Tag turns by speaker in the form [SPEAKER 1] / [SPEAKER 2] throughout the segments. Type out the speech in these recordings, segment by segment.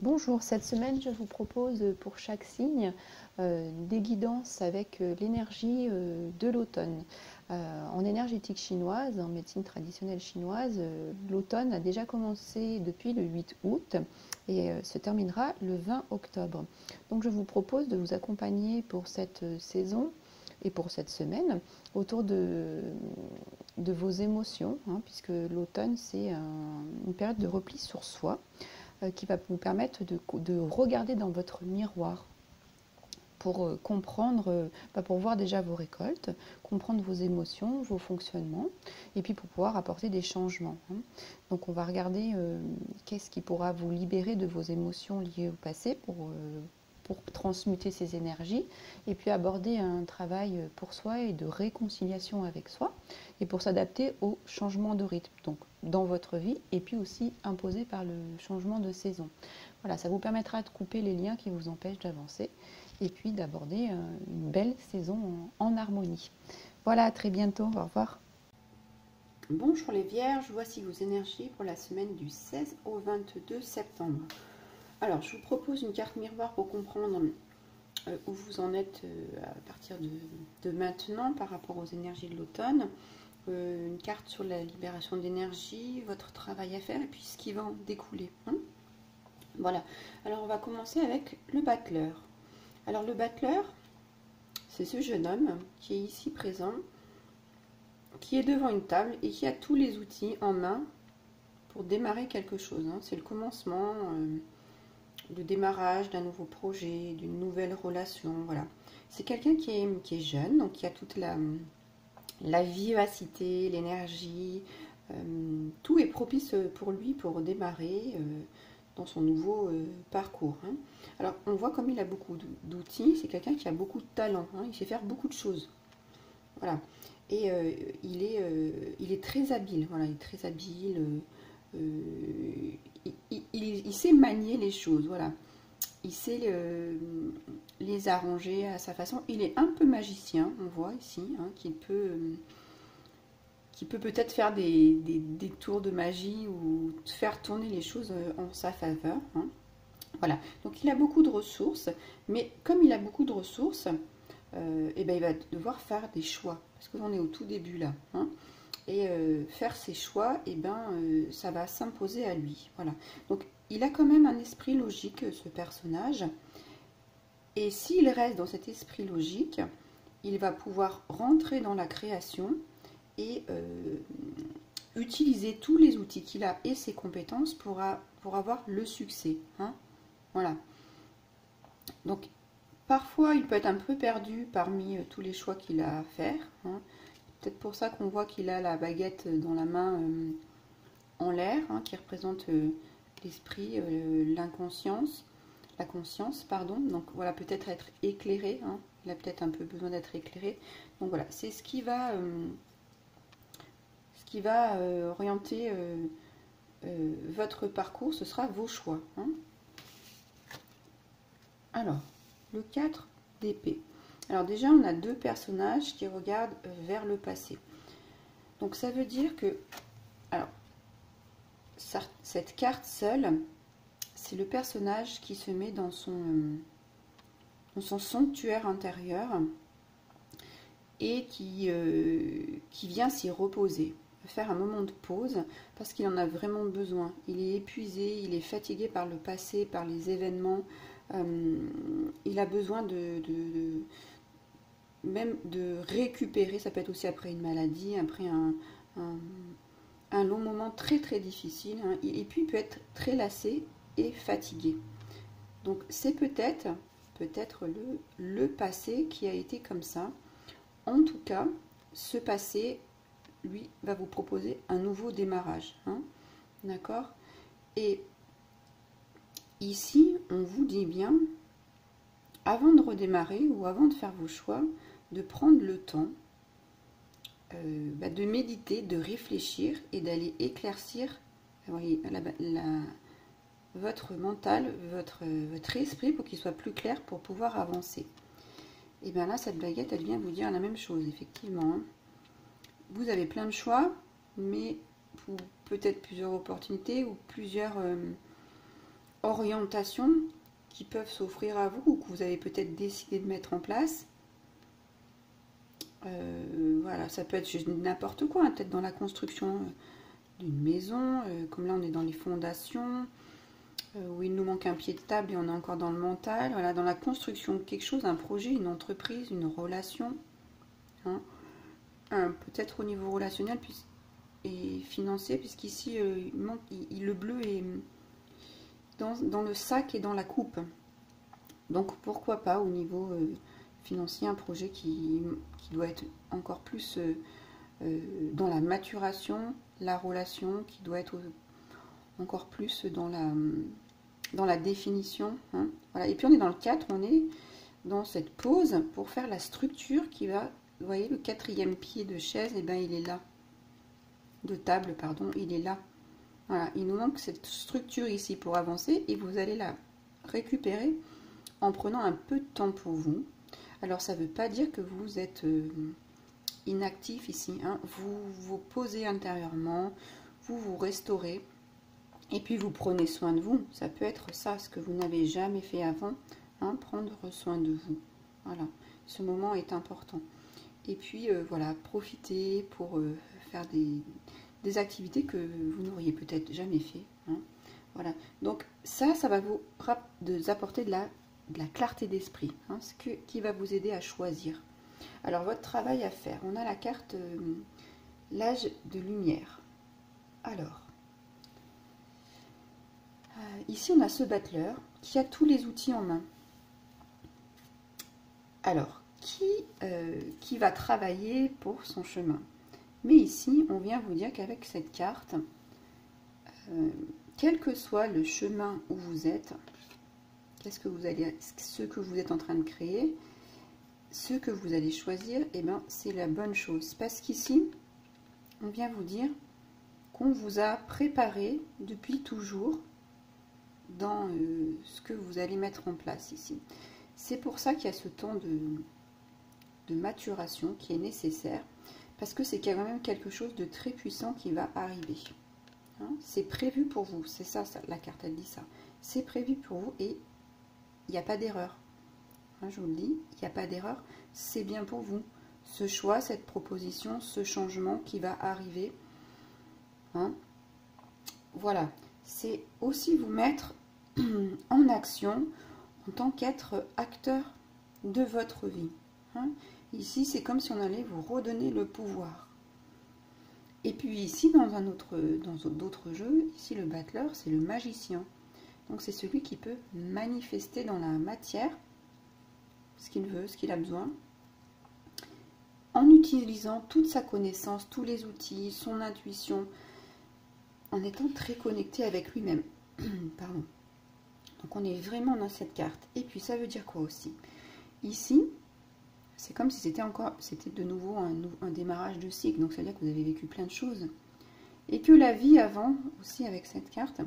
[SPEAKER 1] Bonjour, cette semaine je vous propose pour chaque signe des guidances avec l'énergie de l'automne. En énergétique chinoise, en médecine traditionnelle chinoise, l'automne a déjà commencé depuis le 8 août et se terminera le 20 octobre. Donc je vous propose de vous accompagner pour cette saison et pour cette semaine autour de vos émotions, hein, puisque l'automne c'est une période de repli sur soi qui va vous permettre de regarder dans votre miroir pour comprendre, pour voir déjà vos récoltes, comprendre vos émotions, vos fonctionnements, et puis pour pouvoir apporter des changements. Donc on va regarder qu'est-ce qui pourra vous libérer de vos émotions liées au passé pour transmuter ces énergies, et puis aborder un travail pour soi et de réconciliation avec soi, et pour s'adapter au changement de rythme, donc dans votre vie, et puis aussi imposé par le changement de saison. Voilà, ça vous permettra de couper les liens qui vous empêchent d'avancer, et puis d'aborder une belle saison en harmonie. Voilà, à très bientôt, au revoir.
[SPEAKER 2] Bonjour les Vierges, voici vos énergies pour la semaine du 16 au 22 septembre. Alors, je vous propose une carte miroir pour comprendre où vous en êtes à partir de maintenant par rapport aux énergies de l'automne. Une carte sur la libération d'énergie, votre travail à faire et puis ce qui va en découler. Voilà, alors on va commencer avec le battleur. Alors le battleur, c'est ce jeune homme qui est ici présent, qui est devant une table et qui a tous les outils en main pour démarrer quelque chose. C'est le commencement, le démarrage d'un nouveau projet, d'une nouvelle relation. Voilà. C'est quelqu'un qui est jeune, donc qui a toute la vivacité, l'énergie. Tout est propice pour lui pour démarrer dans son nouveau parcours. Alors, on voit comme il a beaucoup d'outils. C'est quelqu'un qui a beaucoup de talent. Il sait faire beaucoup de choses. Voilà. Et il est très habile. Voilà, il est très habile. Il sait manier les choses. Voilà. Il sait les arranger à sa façon. Il est un peu magicien, on voit ici, qu'il peut peut-être faire des tours de magie ou faire tourner les choses en sa faveur. Voilà, donc il a beaucoup de ressources, mais comme il a beaucoup de ressources, il va devoir faire des choix, parce qu'on est au tout début là. Et faire ses choix, ça va s'imposer à lui. Voilà, donc il a quand même un esprit logique, ce personnage, et s'il reste dans cet esprit logique, il va pouvoir rentrer dans la création et utiliser tous les outils qu'il a et ses compétences pour avoir le succès. Voilà. Donc, parfois, il peut être un peu perdu parmi tous les choix qu'il a à faire. Peut-être pour ça qu'on voit qu'il a la baguette dans la main en l'air, qui représente l'esprit, l'inconscience, la conscience, pardon. Donc voilà, peut-être être éclairé. Il a peut-être un peu besoin d'être éclairé. Donc voilà, c'est ce qui va orienter votre parcours, ce sera vos choix. Alors, le 4 d'épée. Alors déjà, on a deux personnages qui regardent vers le passé. Donc ça veut dire que, alors, cette carte seule, c'est le personnage qui se met dans son sanctuaire intérieur et qui vient s'y reposer, faire un moment de pause parce qu'il en a vraiment besoin. Il est épuisé, il est fatigué par le passé, par les événements. Il a besoin même de récupérer. Ça peut être aussi après une maladie, après un long moment très très difficile. Et puis il peut être très lassé et fatigué. Donc c'est peut-être le passé qui a été comme ça. En tout cas, ce passé, lui, va vous proposer un nouveau démarrage. D'accord? Et ici, on vous dit bien, avant de redémarrer ou avant de faire vos choix, de prendre le temps de méditer, de réfléchir et d'aller éclaircir votre mental, votre esprit pour qu'il soit plus clair pour pouvoir avancer. Et bien là, cette baguette, elle vient vous dire la même chose, effectivement. Vous avez plein de choix, mais peut-être plusieurs opportunités ou plusieurs orientations qui peuvent s'offrir à vous ou que vous avez peut-être décidé de mettre en place. Voilà, ça peut être n'importe quoi, hein, peut-être dans la construction d'une maison, comme là on est dans les fondations, où il nous manque un pied de table et on est encore dans le mental. Voilà, dans la construction de quelque chose, un projet, une entreprise, une relation, hein, peut-être au niveau relationnel et financier, puisqu'ici le bleu est dans le sac et dans la coupe. Donc pourquoi pas au niveau financier, un projet qui doit être encore plus dans la maturation, la relation qui doit être encore plus dans la définition. Hein. Voilà. Et puis on est dans le 4, on est dans cette pause pour faire la structure qui va, vous voyez, le 4e pied de chaise, et bien il est là. De table, pardon, il est là. Voilà, il nous manque cette structure ici pour avancer et vous allez la récupérer en prenant un peu de temps pour vous. Alors ça ne veut pas dire que vous êtes inactif ici, hein. Vous vous posez intérieurement, vous vous restaurez et puis vous prenez soin de vous. Ça peut être ça, ce que vous n'avez jamais fait avant, hein, prendre soin de vous. Voilà, ce moment est important. Et puis voilà, profitez pour faire des activités que vous n'auriez peut-être jamais fait. Hein. Voilà, donc ça va vous apporter de la clarté d'esprit, hein, qui va vous aider à choisir. Alors votre travail à faire, on a la carte l'âge de lumière. Alors, ici on a ce battleur qui a tous les outils en main. Alors, qui va travailler pour son chemin. Mais ici, on vient vous dire qu'avec cette carte, quel que soit le chemin où vous êtes, ce que vous êtes en train de créer, ce que vous allez choisir, eh ben, c'est la bonne chose. Parce qu'ici, on vient vous dire qu'on vous a préparé depuis toujours dans ce que vous allez mettre en place ici. C'est pour ça qu'il y a ce temps de maturation qui est nécessaire, parce que c'est quand même quelque chose de très puissant qui va arriver. Hein, c'est prévu pour vous, c'est ça, la carte elle dit ça. C'est prévu pour vous et il n'y a pas d'erreur. Hein, je vous le dis, il n'y a pas d'erreur, c'est bien pour vous. Ce choix, cette proposition, ce changement qui va arriver. Hein, voilà, c'est aussi vous mettre en action en tant qu'être acteur de votre vie. Hein. Ici, c'est comme si on allait vous redonner le pouvoir. Et puis ici, dans d'autres jeux, ici le battleur, c'est le magicien. Donc c'est celui qui peut manifester dans la matière ce qu'il veut, ce qu'il a besoin, en utilisant toute sa connaissance, tous les outils, son intuition, en étant très connecté avec lui-même. Pardon. Donc on est vraiment dans cette carte. Et puis ça veut dire quoi aussi? Ici, c'est comme si c'était de nouveau un démarrage de cycle. Donc ça veut dire que vous avez vécu plein de choses. Et que la vie avant, aussi avec cette carte,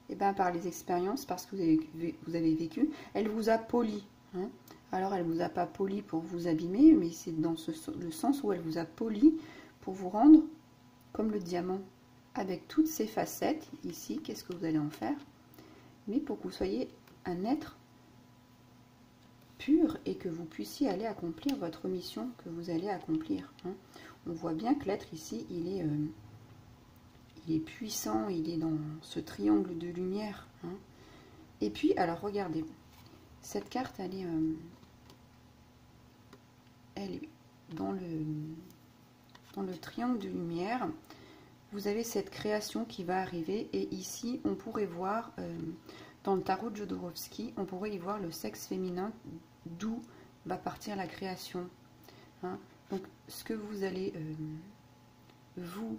[SPEAKER 2] et ben par les expériences, parce que vous avez vécu, elle vous a poli. Hein. Alors elle ne vous a pas poli pour vous abîmer, mais c'est dans le sens où elle vous a poli pour vous rendre comme le diamant. Avec toutes ces facettes, ici, qu'est-ce que vous allez en faire? Mais pour que vous soyez un être pur et que vous puissiez aller accomplir votre mission que vous allez accomplir. Hein. On voit bien que l'être ici, il est puissant, il est dans ce triangle de lumière. Hein. Et puis, alors regardez, cette carte, elle est dans le triangle de lumière. Vous avez cette création qui va arriver et ici, on pourrait voir, dans le tarot de Jodorowsky, on pourrait y voir le sexe féminin, d'où va partir la création. Hein. Donc, ce que vous allez vous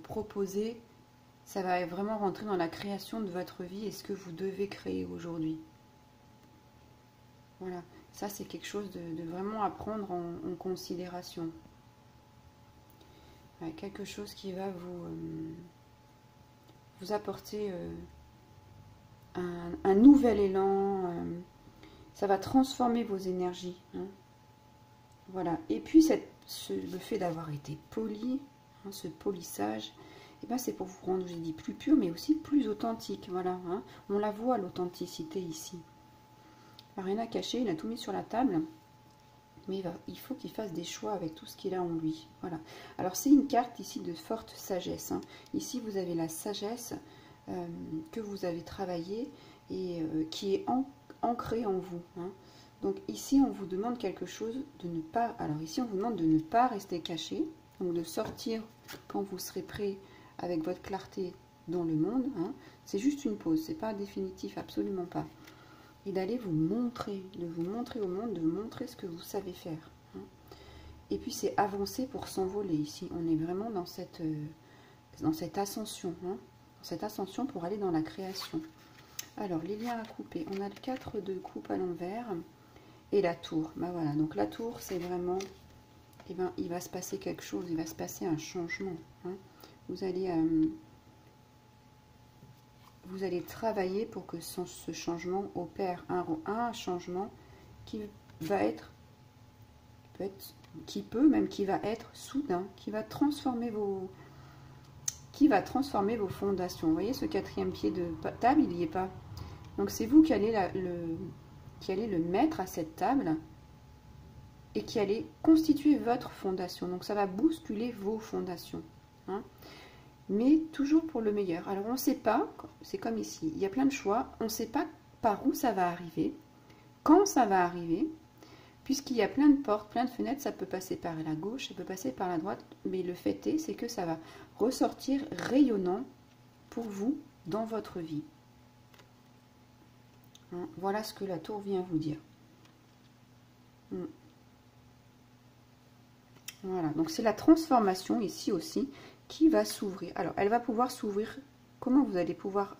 [SPEAKER 2] proposer, ça va vraiment rentrer dans la création de votre vie et ce que vous devez créer aujourd'hui. Voilà, ça c'est quelque chose de vraiment à prendre en considération. Quelque chose qui va vous apporter un nouvel élan, ça va transformer vos énergies. Hein. Voilà, et puis le fait d'avoir été poli, hein, ce polissage, et ben c'est pour vous rendre, je dis, plus pur, mais aussi plus authentique. Voilà, hein. On la voit, l'authenticité ici. Il n'a rien à cacher, il a tout mis sur la table. Mais il faut qu'il fasse des choix avec tout ce qu'il a en lui. Voilà. Alors c'est une carte ici de forte sagesse. Hein. Ici vous avez la sagesse que vous avez travaillée et qui est ancrée en vous. Hein. Donc ici on vous demande quelque chose de ne pas... Alors ici on vous demande de ne pas rester caché. Donc de sortir quand vous serez prêt avec votre clarté dans le monde. Hein. C'est juste une pause, c'est pas définitif, absolument pas. Et d'aller vous montrer, de vous montrer au monde, de montrer ce que vous savez faire. Hein. Et puis c'est avancer pour s'envoler ici. On est vraiment dans cette ascension, hein, dans cette ascension pour aller dans la création. Alors les liens à couper, on a le 4 de coupe à l'envers et la tour. Ben voilà, donc la tour c'est vraiment, eh ben, il va se passer quelque chose, il va se passer un changement. Hein. Vous allez travailler pour que ce changement opère un changement qui va être, qui va être soudain, qui va transformer vos fondations. Vous voyez ce 4e pied de table, il n'y est pas. Donc c'est vous qui allez le mettre à cette table et qui allez constituer votre fondation. Donc ça va bousculer vos fondations. Hein. Mais toujours pour le meilleur. Alors on ne sait pas, c'est comme ici, il y a plein de choix, on ne sait pas par où ça va arriver, quand ça va arriver, puisqu'il y a plein de portes, plein de fenêtres, ça peut passer par la gauche, ça peut passer par la droite, mais le fait est, c'est que ça va ressortir rayonnant pour vous dans votre vie. Hein, voilà ce que la tour vient vous dire. Voilà, donc c'est la transformation ici aussi qui va s'ouvrir. Alors, elle va pouvoir s'ouvrir. Comment vous allez pouvoir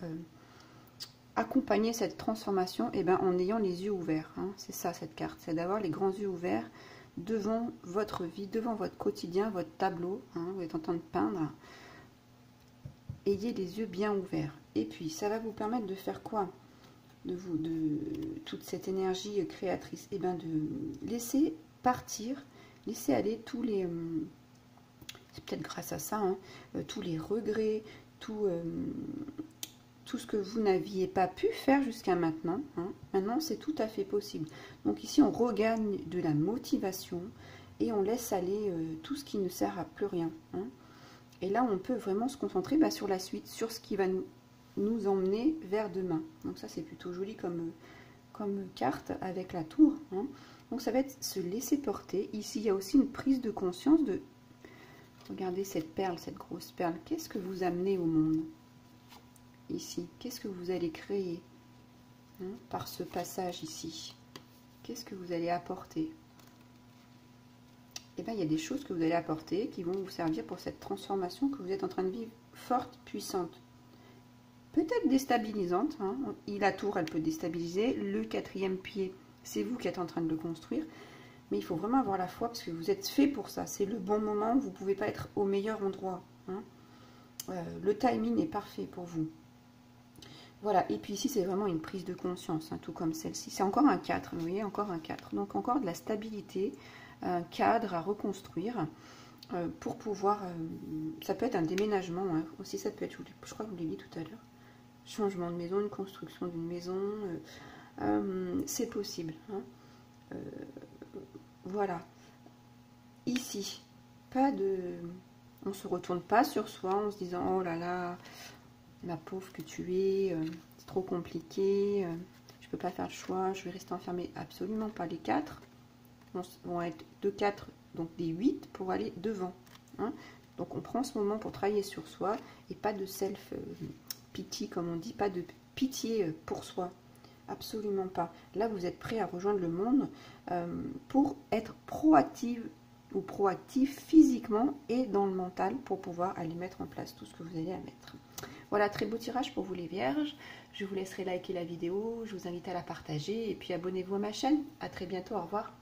[SPEAKER 2] accompagner cette transformation? Eh bien, en ayant les yeux ouverts. Hein. C'est ça, cette carte. C'est d'avoir les grands yeux ouverts devant votre vie, devant votre quotidien, votre tableau. Hein, vous êtes en train de peindre. Ayez les yeux bien ouverts. Et puis, ça va vous permettre de faire quoi? De toute cette énergie créatrice. Eh bien, de laisser partir, laisser aller tous les... c'est peut-être grâce à ça, hein, tous les regrets, tout ce que vous n'aviez pas pu faire jusqu'à maintenant. Hein. Maintenant, c'est tout à fait possible. Donc ici, on regagne de la motivation et on laisse aller tout ce qui ne sert à plus rien. Hein. Et là, on peut vraiment se concentrer sur la suite, sur ce qui va nous emmener vers demain. Donc ça, c'est plutôt joli comme carte avec la tour. Hein. Donc ça va être se laisser porter. Ici, il y a aussi une prise de conscience de... Regardez cette perle, cette grosse perle. Qu'est-ce que vous amenez au monde? Ici, qu'est-ce que vous allez créer par ce passage ici? Qu'est-ce que vous allez apporter? Eh bien, il y a des choses que vous allez apporter qui vont vous servir pour cette transformation que vous êtes en train de vivre, forte, puissante. Peut-être déstabilisante. Hein. La tour, elle peut déstabiliser. Le 4e pied, c'est vous qui êtes en train de le construire. Mais il faut vraiment avoir la foi parce que vous êtes fait pour ça. C'est le bon moment. Vous ne pouvez pas être au meilleur endroit. Hein. Le timing est parfait pour vous. Voilà. Et puis ici, c'est vraiment une prise de conscience, hein, tout comme celle-ci. C'est encore un 4. Vous voyez, encore un 4. Donc encore de la stabilité, un cadre à reconstruire pour pouvoir... ça peut être un déménagement. Hein. Aussi, ça peut être... Je crois que vous l'avez dit tout à l'heure. Changement de maison, une construction d'une maison. C'est possible. Hein. Voilà, ici, pas de... On ne se retourne pas sur soi en se disant « Oh là là, la pauvre que tu es, c'est trop compliqué, je ne peux pas faire le choix, je vais rester enfermée. » Absolument pas. Les 4 vont être de 4, donc des 8 pour aller devant. Hein. Donc on prend ce moment pour travailler sur soi et pas de self-pity comme on dit, pas de pitié pour soi. Absolument pas. Là, vous êtes prêt à rejoindre le monde pour être proactive ou proactif physiquement et dans le mental pour pouvoir aller mettre en place tout ce que vous allez à mettre. Voilà, très beau tirage pour vous les vierges. Je vous laisserai liker la vidéo, je vous invite à la partager et puis abonnez-vous à ma chaîne. À très bientôt, au revoir.